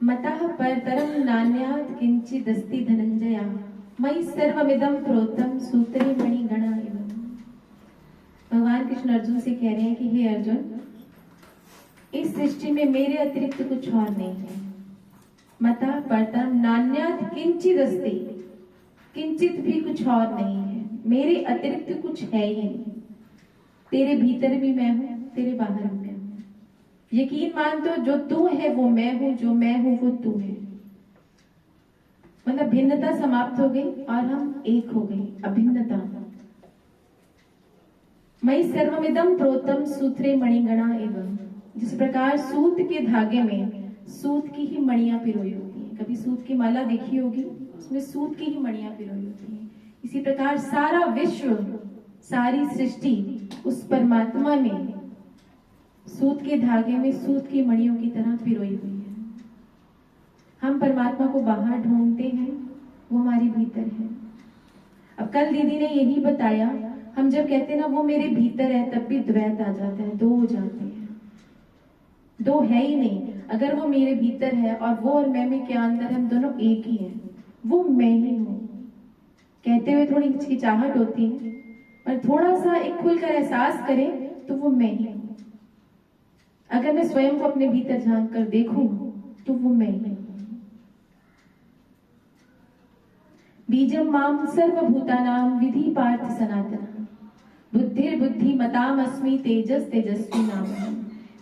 मतः परतरं नान्यात् किंचिदस्ति धनंजया मयि सर्वमिदं प्रोतं सूत्रे मणिगणा इव। भगवान कृष्ण अर्जुन से कह रहे हैं कि हे अर्जुन, इस सृष्टि में मेरे अतिरिक्त कुछ और नहीं है। मतः परतरं नान्यात् किंचिदस्ति, किंचित भी कुछ और नहीं है, मेरे अतिरिक्त कुछ है ही नहीं। तेरे भीतर भी मैं हूं, तेरे बाहर भी मैं हूं। यकीन मान तो जो तू है वो मैं हूं, जो मैं हूं वो तू है। मतलब भिन्नता समाप्त हो गई और हम एक हो गए, अभिन्नता। मयि सर्वमिदं प्रोतं सूत्रे मणिगणा एवं। जिस प्रकार सूत के धागे में सूत की ही मणियां पिरोई होती हैं, कभी सूत की माला देखी होगी, उसमें सूत की ही मणियां पिरोई होती हैं। इसी प्रकार सारा विश्व, सारी सृष्टि उस परमात्मा में सूत के धागे में सूत की मणियों की तरह पिरोई हुई है। हम परमात्मा को बाहर ढूंढते हैं, वो हमारे भीतर है। अब कल दीदी ने यही बताया, हम जब कहते हैं ना वो मेरे भीतर है, तब भी द्वैत आ जाता है, दो हो जाते हैं। दो है ही नहीं। अगर वो मेरे भीतर है और वो और मैं में क्या अंतर है, हम दोनों एक ही हैं। वो मैं ही हूं। कहते हुए थोड़ी हिचकिचाहट होती है, पर थोड़ा सा एक खुलकर एहसास करें तो वो मैं ही हूं। अगर मैं स्वयं को अपने भीतर झांक कर देखूं तो वो मैं ही हूं। बीजम माम सर्वभूतानां विधि पार्थ सनातन बुद्धिर्बुद्धि मताम अस्मि तेजस तेजस्वी नाम।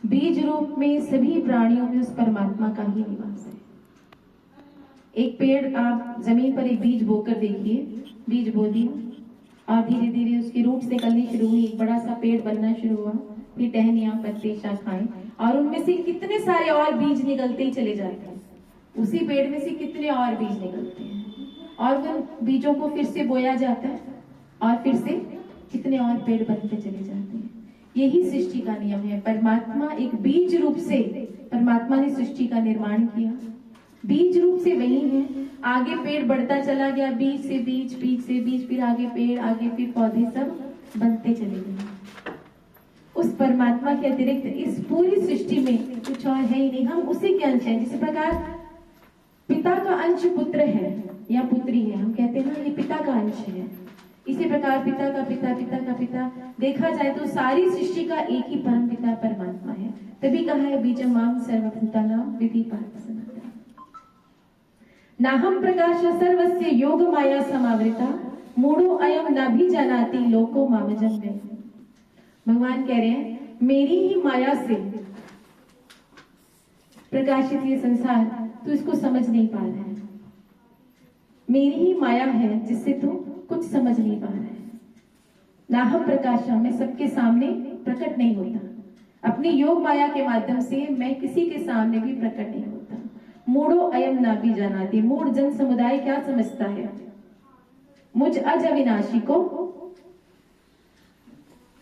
बीज रूप में सभी प्राणियों में उस परमात्मा का ही निवास है। एक पेड़, आप जमीन पर एक बीज बोकर देखिए, बीज बो दिया और धीरे धीरे उसकी रूट्स निकलनी शुरू हुई, एक बड़ा सा पेड़ बनना शुरू हुआ, फिर टहनियां, पत्ते, शाखाएं, और उनमें से कितने सारे और बीज निकलते ही चले जाते हैं। उसी पेड़ में से कितने और बीज निकलते हैं और उन बीजों को फिर से बोया जाता है और फिर से कितने और पेड़ बनते चले जाते हैं। यही सृष्टि का नियम है। परमात्मा एक बीज रूप से, परमात्मा ने सृष्टि का निर्माण किया, बीज रूप से वही है। आगे पेड़ बढ़ता चला गया, बीज से बीज, बीज से बीज, फिर आगे पेड़, आगे फिर पौधे, सब बनते चले गए। उस परमात्मा के अतिरिक्त इस पूरी सृष्टि में कुछ और है ही नहीं। हम उसी के अंश हैं। जिस प्रकार पिता का अंश पुत्र है या पुत्री है, हम कहते हैं ना ये पिता का अंश है, इसी प्रकार पिता का पिता, पिता का पिता, देखा जाए तो सारी सृष्टि का एक ही परम पिता परमात्मा है। तभी कहा है बीजम माम सर्वभूतानां विधि पार्थ सनातन नाहम प्रकाश सर्वस्य योग माया समावृता मूढ़ो अयम नाभिजानाति लोको मामजं वे। भगवान कह रहे हैं मेरी ही माया से प्रकाशित ये संसार, तू इसको समझ नहीं पा रहा है। मेरी ही माया है जिससे तू कुछ समझ नहीं पा रहा है। नाहम प्रकाशा, मैं सबके सामने प्रकट नहीं होता। अपनी योग माया के माध्यम से मैं किसी के सामने भी प्रकट नहीं होता। मूढ़ो अयम नाभिजानाति, मूढ़ जन समुदाय क्या समझता है, मुझ अज अविनाशी को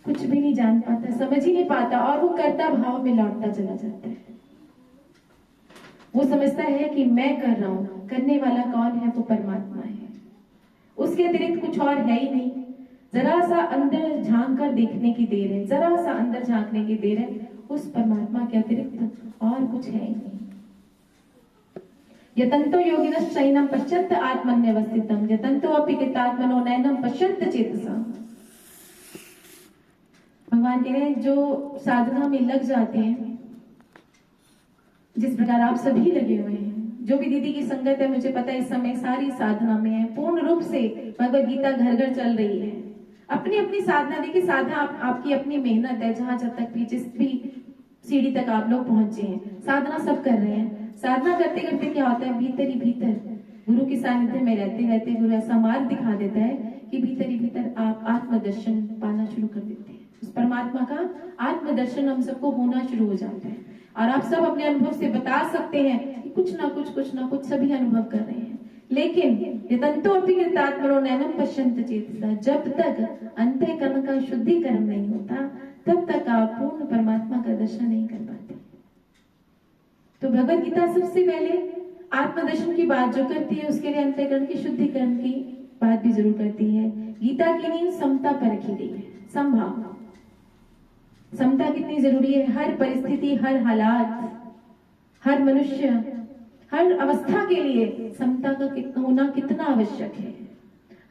कुछ भी नहीं जान पाता, समझ ही नहीं पाता, और वो कर्ता भाव में लौटता चला जाता है। वो समझता है कि मैं कर रहा हूं, करने वाला कौन है, वो परमात्मा है, उसके अतिरिक्त कुछ और है ही नहीं। जरा सा अंदर झांक कर देखने की देर है, जरा सा अंदर झांकने की देर है, उस परमात्मा के अतिरिक्त और कुछ है ही नहीं। यतंतो योगिनश्च चैनं पश्यन्त आत्मन्यवस्थितं यतंतो अपि कृतात्मनो नैनं पश्यन्त चेतसा। भगवान कह रहे हैं जो साधना में लग जाते हैं, जिस प्रकार आप सभी लगे हुए हैं, जो भी दीदी की संगत है, मुझे पता है इस समय सारी साधना में है, पूर्ण रूप से भगवद गीता घर घर चल रही है। अपनी अपनी साधना, देखिए साधना आपकी अपनी मेहनत है, जहां जब तक भी जिस भी सीढ़ी तक आप लोग पहुंचे हैं, साधना सब कर रहे हैं। साधना करते करते क्या होता है, भीतर ही भीतर गुरु के सानिध्य में रहते रहते गुरु ऐसा मार्ग दिखा देता है कि भीतर ही भीतर आप आत्मदर्शन पाना शुरू कर देते हैं। उस परमात्मा का आत्मदर्शन हम सबको होना शुरू हो जाता है, और आप सब अपने अनुभव से बता सकते हैं कि कुछ ना कुछ सभी अनुभव कर रहे हैं। लेकिन यतंतो अपि कृतात्मनो नैनं पश्यन्त चेतसा, जब तक अंतःकरण का शुद्धिकरण नहीं होता तब तक आप पूर्ण परमात्मा का दर्शन नहीं कर पाते। तो भगवद गीता सबसे पहले आत्मदर्शन की बात जो करती है, उसके लिए अंतःकरण की शुद्धिकरण की बात भी जरूर करती है। गीता की नींव समता पर रखी गई है, समभाव। समता कितनी जरूरी है, हर परिस्थिति, हर हालात, हर मनुष्य हर अवस्था के लिए समता का होना कितना आवश्यक है।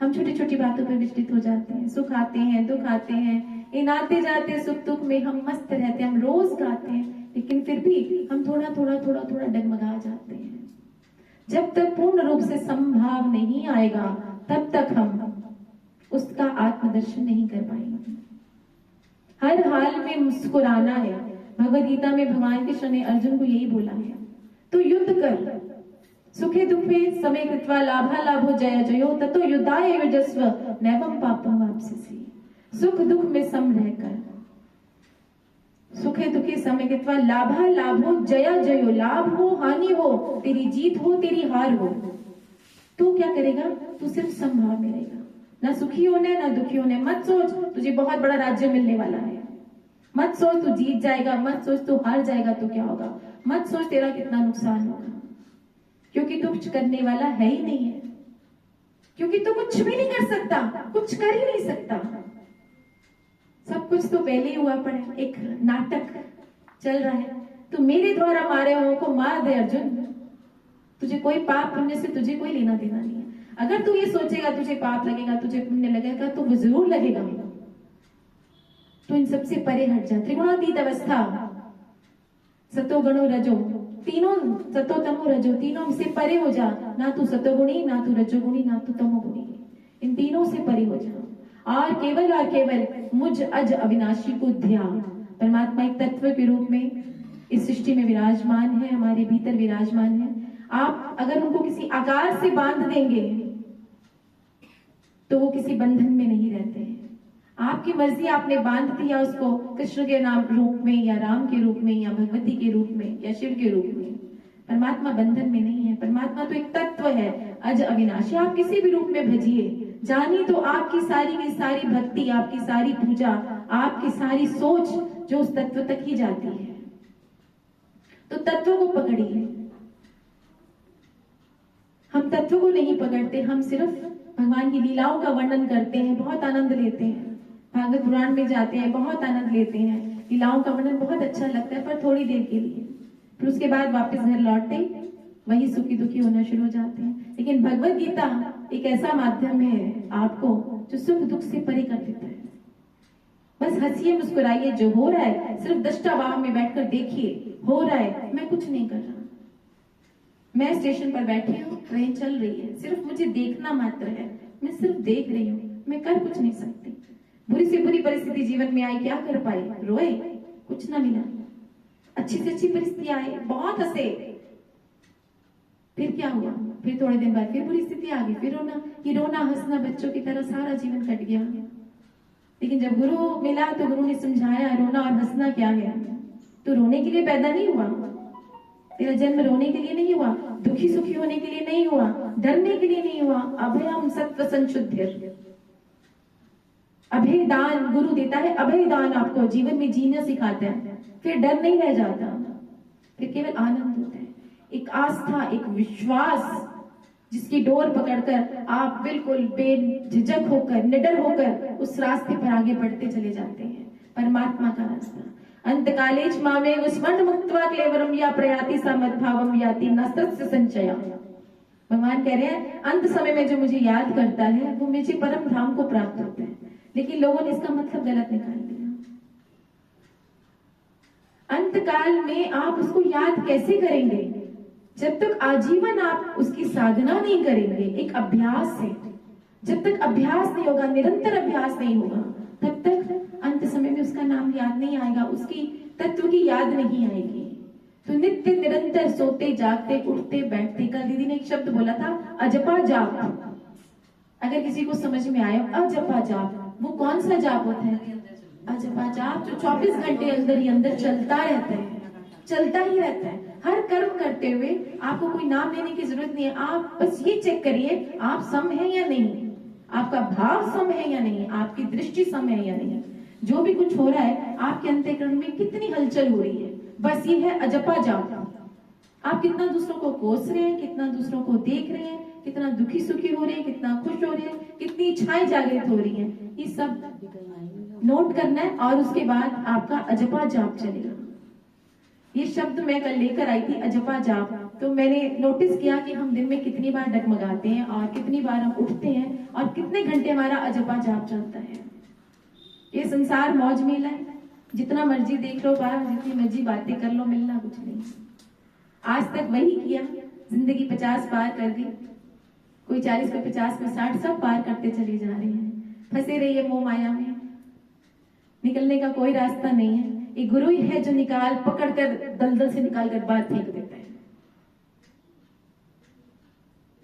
हम छोटी छोटी बातों पर विचलित हो जाते हैं, सुख आते हैं, दुख आते हैं, इन आते जाते सुख दुख में हम मस्त रहते हैं, हम रोज गाते हैं, लेकिन फिर भी हम थोड़ा थोड़ा डगमगा जाते हैं। जब तक पूर्ण रूप से संभाव नहीं आएगा तब तक हम उसका आत्मदर्शन नहीं कर पाएंगे। हर हाल में मुस्कुराना है। भगवद गीता में भगवान कृष्ण ने अर्जुन को यही बोला है, तो युद्ध कर, सुखे दुखे समय कृत्वा लाभा लाभो जय जयो ततो युद्धाय युजस्व नैवम पापम वाप्सिसि। सुख दुख में सम रहकर, सुखे दुखे समय कृत्वा लाभा लाभो जया जयो, लाभ हो हानि हो, तेरी जीत हो तेरी हार हो, तू क्या करेगा? तू सिर्फ संभाव में रहेगा। ना सुखी होना है ना दुखी होना है। मत सोच तुझे बहुत बड़ा राज्य मिलने वाला है, मत सोच तू जीत जाएगा, मत सोच तू हार जाएगा तो क्या होगा, मत सोच तेरा कितना नुकसान होगा, क्योंकि तू कुछ करने वाला है ही नहीं है, क्योंकि तू कुछ भी नहीं कर सकता, कुछ कर ही नहीं सकता। सब कुछ तो पहले ही हुआ पड़ा है, एक नाटक चल रहा है। तो मेरे द्वारा मारे हुओं को मार दे अर्जुन, तुझे कोई पाप पुण्य से तुझे कोई लेना देना नहीं है। अगर तू ये सोचेगा तुझे पाप लगेगा, तुझे पुण्य लगेगा, तो वो जरूर लगेगा। तो इन सबसे परे हट जा। त्रिगुणातीत अवस्था, सतो गणो रजो, तीनों सतो तमो रजो, तीनों से परे हो जा। ना तू सतोगुणी, ना तू रजोगुणी, ना तू तमोगुणी, इन तीनों से परे हो जा और केवल मुझ अज अविनाशी को ध्यान। परमात्मा एक तत्व के रूप में इस सृष्टि में विराजमान है, हमारे भीतर विराजमान है। आप अगर उनको किसी आकार से बांध देंगे तो वो किसी बंधन में नहीं रहते हैं। आपकी मर्जी, आपने बांध दिया उसको कृष्ण के नाम रूप में या राम के रूप में या भगवती के रूप में या शिव के रूप में। परमात्मा बंधन में नहीं है। परमात्मा तो एक तत्व है, अज अविनाशी। आप किसी भी रूप में भजिए, जानिए तो आपकी सारी की सारी भक्ति, आपकी सारी पूजा, आपकी सारी सोच जो उस तत्व तक ही जाती है। तो तत्व को पकड़िए। हम तत्व को नहीं पकड़ते, हम सिर्फ भगवान की लीलाओं का वर्णन करते हैं, बहुत आनंद लेते हैं, भागवत पुराण में जाते हैं, बहुत आनंद लेते हैं, लीलाओं का वर्णन बहुत अच्छा लगता है, पर थोड़ी देर के लिए, फिर उसके बाद वापस घर लौटते वही सुखी दुखी होना शुरू हो जाते हैं। लेकिन भगवत गीता एक ऐसा माध्यम है आपको जो सुख दुख से परे कर देता है। बस हंसिए, मुस्कुराइए, जो हो रहा है सिर्फ दृष्टा भाव में बैठकर देखिए, हो रहा है, मैं कुछ नहीं कर रहा, मैं स्टेशन पर बैठी हूँ, ट्रेन चल रही है, सिर्फ मुझे देखना मात्र है, मैं सिर्फ देख रही हूँ, मैं कर कुछ नहीं सकती। बुरी से बुरी परिस्थिति जीवन में आई, क्या कर पाए? रोए, कुछ ना मिला। अच्छी से अच्छी परिस्थिति आई, बहुत हंसे, फिर क्या हुआ? फिर थोड़े दिन बाद फिर बुरी स्थिति आ गई, फिर रोना। ये रोना हंसना बच्चों की तरह सारा जीवन कट गया। लेकिन जब गुरु मिला तो गुरु ने समझाया, रोना और हंसना क्या है? तो रोने के लिए पैदा नहीं हुआ, तेरा जन्म रोने के लिए नहीं हुआ, दुखी सुखी होने के लिए नहीं हुआ, डरने के लिए नहीं हुआ। अभयम सत्व संशुद्ध, अभय दान गुरु देता है, अभय दान आपको जीवन में जीना सिखाता है। फिर डर नहीं रह जाता, फिर केवल आनंद होता है, एक आस्था, एक विश्वास, जिसकी डोर पकड़कर आप बिल्कुल बेझिझक होकर, निडर होकर उस रास्ते पर आगे बढ़ते चले जाते हैं, परमात्मा का रास्ता। अंतकालेच मामे स्मरण मुक्त्वा क्लेवरम या प्रयाति समद्भावम याति नस्तस्य संचया। भगवान कह रहे हैं, अंत समय में जो मुझे याद करता है वो मुझे परम धाम को प्राप्त होता है। लेकिन लोगों ने इसका मतलब गलत निकाल दिया। अंतकाल में आप उसको याद कैसे करेंगे? जब तक आजीवन आप उसकी साधना नहीं करेंगे, एक अभ्यास है, जब तक अभ्यास नहीं होगा, निरंतर अभ्यास नहीं होगा, तब तक अंत समय में उसका नाम याद नहीं आएगा, उसकी तत्व की याद नहीं आएगी। तो नित्य निरंतर सोते जागते उठते बैठते, कल दीदी ने एक शब्द बोला था, अजपा जाप। अगर किसी को समझ में आया, अजपा जाप वो कौन सा जाप होता है? अजपा जाप जो 24 घंटे अंदर ही अंदर चलता रहता है, चलता ही रहता है। हर कर्म करते हुए आपको कोई नाम लेने की जरूरत नहीं है, आप बस ये चेक करिए आप सम है या नहीं, आपका भाव सम है या नहीं, आपकी दृष्टि सम है या नहीं, जो भी कुछ हो रहा है आपके अंतःकरण में कितनी हलचल हो रही है, बस ये है अजपा जाप। आप कितना दूसरों को कोस रहे हैं, कितना दूसरों को देख रहे हैं, कितना दुखी सुखी हो रहे हैं, कितना खुश हो रहे हैं, कितनी इच्छाएं जागृत हो रही हैं, ये सब नोट करना है और उसके बाद आपका अजपा जाप चलेगा। ये शब्द मैं कल लेकर आई थी, अजपा जाप। तो मैंने नोटिस किया कि हम दिन में कितनी बार डगमगाते हैं और कितनी बार हम उठते हैं और कितने घंटे हमारा अजपा जाप चलता है। ये संसार मौज मेला है, जितना मर्जी देख लो बाहर, जितनी मर्जी बातें कर लो, मिलना कुछ नहीं। आज तक वही किया, जिंदगी 50 पार कर दी, कोई 40 को 50 में 60, सब पार करते चले जा रहे हैं। फंसे रहिए मोह माया में, निकलने का कोई रास्ता नहीं है। एक गुरु ही है जो निकाल पकड़ कर दलदल से निकाल कर बाहर फेंक देता है।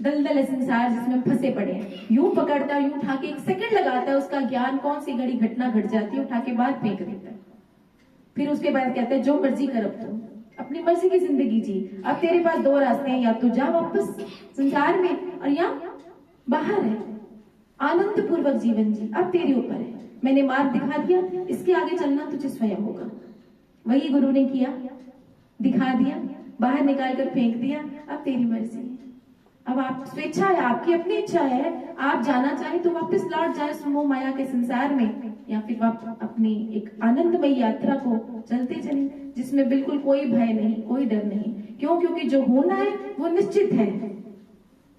दलदल है संसार जिसमें फंसे पड़े हैं, यूं पकड़ता यूं उठा के 1 सेकंड लगाता है, उसका ज्ञान कौन सी घड़ी घटना घट जाती है, उठा के बाहर फेंक देता है। फिर उसके बाद कहता है जो मर्जी कर, अब तो अपनी मर्जी की जिंदगी जी, अब तेरे पास 2 रास्ते हैं, या तो जा वापस संसार में और या बाहर है, आनंद पूर्वक जीवन जी, अब तेरे ऊपर है। मैंने मार्ग दिखा दिया, इसके आगे चलना तुझे स्वयं होगा। वही गुरु ने किया, दिखा दिया, बाहर निकाल कर फेंक दिया, अब तेरी मर्जी है। अब आप स्वेच्छा है, आपकी अपनी इच्छा है, आप जाना चाहे तो वापस लौट जाए मोह माया के संसार में, या फिर आप अपनी एक आनंदमयी यात्रा को चलते चले, जिसमें बिल्कुल कोई भय नहीं, कोई डर नहीं। क्यों? क्योंकि जो होना है वो निश्चित है।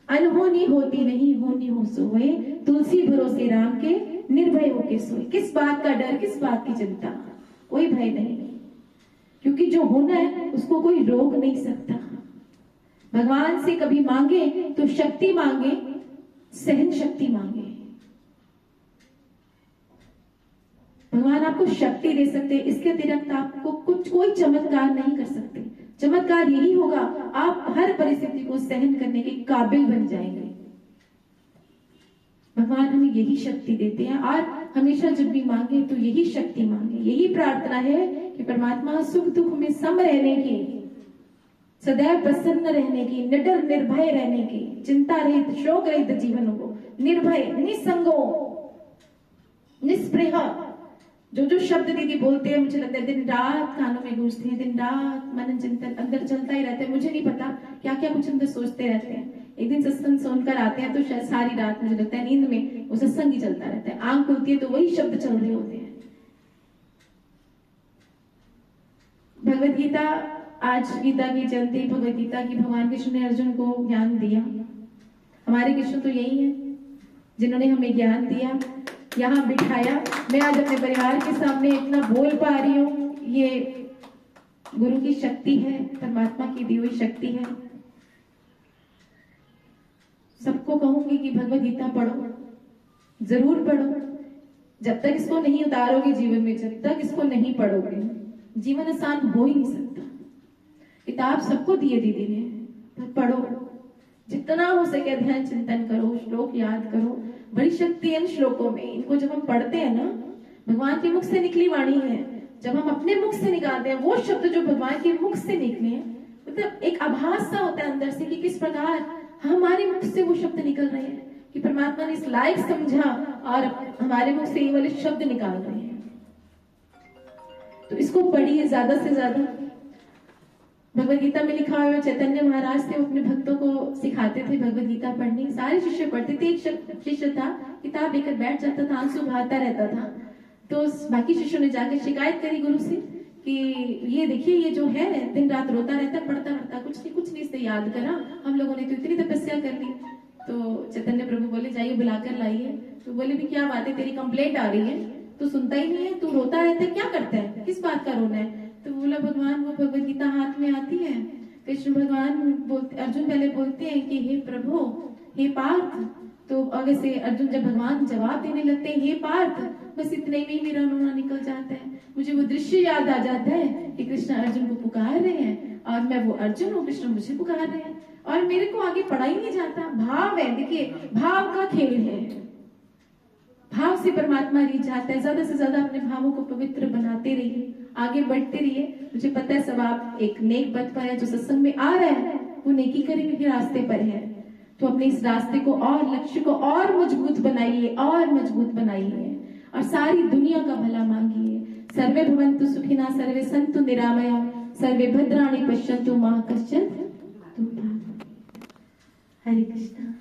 अनहोनी होती नहीं, होनी हो सोए, तुलसी भरोसे राम के, निर्भय होके सोए। किस बात का डर, किस बात की चिंता, कोई भय नहीं, क्योंकि जो होना है उसको कोई रोक नहीं सकता। भगवान से कभी मांगे तो शक्ति मांगे, सहन शक्ति मांगे। भगवान आपको शक्ति दे सकते, इसके अतिरिक्त आपको कुछ कोई चमत्कार नहीं कर सकते। चमत्कार यही होगा, आप हर परिस्थिति को सहन करने के काबिल बन जाएंगे। भगवान हमें यही शक्ति देते हैं, और हमेशा जब भी मांगे तो यही शक्ति मांगे। यही प्रार्थना है कि परमात्मा सुख दुख में सम रहने की, सदैव प्रसन्न रहने की, निडर निर्भय रहने की, चिंता रहित शोक रहित जीवन को, निर्भय निसंगो निस्पृह। जो शब्द दीदी बोलते हैं, मुझे लगता है दिन रात कानों में गूंजते हैं, दिन रात मनन चिंतन अंदर चलता ही रहता है। मुझे नहीं पता क्या क्या कुछ अंदर सोचते रहते हैं। एक दिन सत्संग सुनकर आते हैं तो शायद सारी रात मुझे लगता है नींद में वो सत्संग ही चलता रहता है, आंख खुलती है तो वही शब्द चल रहे होते हैं। भगवत गीता, आज गीता की जयंती, भगवत गीता की भगवान कृष्ण ने अर्जुन को ज्ञान दिया। हमारे कृष्ण तो यही है जिन्होंने हमें ज्ञान दिया, यहाँ बिठाया। मैं आज अपने परिवार के सामने इतना बोल पा रही हूँ, ये गुरु की शक्ति है, परमात्मा की दी हुई शक्ति है। सबको कहूंगी कि भगवत गीता पढ़ो, जरूर पढ़ो। जब तक इसको नहीं उतारोगे जीवन में, जब तक इसको नहीं पढ़ोगे, जीवन आसान हो ही नहीं सकता। किताब सबको दिए दीदी ने, पर पढ़ो, जितना हो सके अध्ययन चिंतन करो, श्लोक याद करो। बड़ी शक्ति है इन श्लोकों में। इनको जब हम पढ़ते हैं ना, भगवान के मुख से निकली वाणी है, जब हम अपने मुख से निकालते हैं वो शब्द जो भगवान के मुख से निकले हैं, मतलब एक आभास सा होता है अंदर से कि किस प्रकार हमारे मुख से वो शब्द निकल रहे हैं, कि परमात्मा ने इस लायक समझा और हमारे मुख से ये वाले शब्द निकाल रहे हैं। तो इसको पढ़िए ज्यादा से ज्यादा। भगवत गीता में लिखा हुआ है, चैतन्य महाराज थे, अपने भक्तों को सिखाते थे भगवत गीता पढ़नी। सारे शिष्य पढ़ते थे। एक शिष्य था, किताब लेकर बैठ जाता था, आंसू बहाता रहता था। तो बाकी शिष्यों ने जाकर शिकायत करी गुरु से कि ये देखिए, ये जो है दिन रात रोता रहता है, पढ़ता पढ़ता कुछ नहीं इससे याद करा, हम लोगों ने तो इतनी तपस्या कर ली। तो चैतन्य प्रभु बोले जाइए बुलाकर लाइए। तो बोले भी क्या बात है, तेरी कंप्लेंट आ रही है, तू सुनता ही नहीं है, तू रोता रहता है, क्या करता है, किस बात का रोना है। तो बोला भगवान वो भगवत गीता हाथ में आती है। कृष्ण भगवान बोलते, अर्जुन पहले बोलते हैं कि हे प्रभु, हे पार्थ। तो आगे से अर्जुन जब भगवान जवाब देने लगते हैं हे पार्थ, बस इतने में ही मेरा रोना निकल जाता है। मुझे वो दृश्य याद आ जाता है कि कृष्ण अर्जुन को पुकार रहे हैं और मैं वो अर्जुन हूँ, कृष्ण मुझे पुकार रहे हैं और मेरे को आगे पढ़ा ही नहीं जाता। भाव है, देखिए भाव का खेल है, भाव से परमात्मा रीझ जाता है। ज्यादा से ज्यादा अपने भावों को पवित्र बनाते रहिए, आगे बढ़ते रहिए। मुझे पता है सब आप एक नेक पथ पर है, जो सत्संग में आ रहा है वो नेकी करने के रास्ते पर है। तो अपने इस रास्ते को और लक्ष्य को और मजबूत बनाइए, और मजबूत बनाइए और सारी दुनिया का भला मांगिए। सर्वे भवन्तु सुखिनः, सर्वे सन्तु निरामया, सर्वे भद्राणि पश्यन्तु मा कश्चित् दुःखभाग्। हरे कृष्णा।